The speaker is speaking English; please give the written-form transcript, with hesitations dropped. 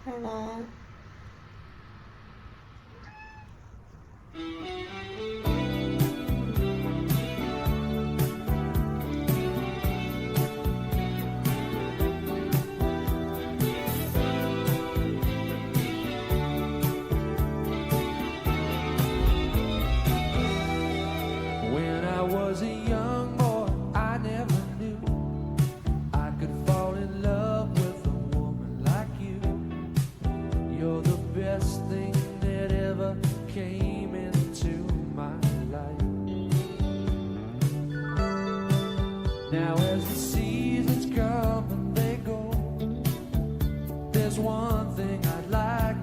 Hello. When I was a young boy, I never knew I could fall in love with a woman like you. You're the best thing that ever came into my life. Now as the seasons come and they go, there's one thing I'd like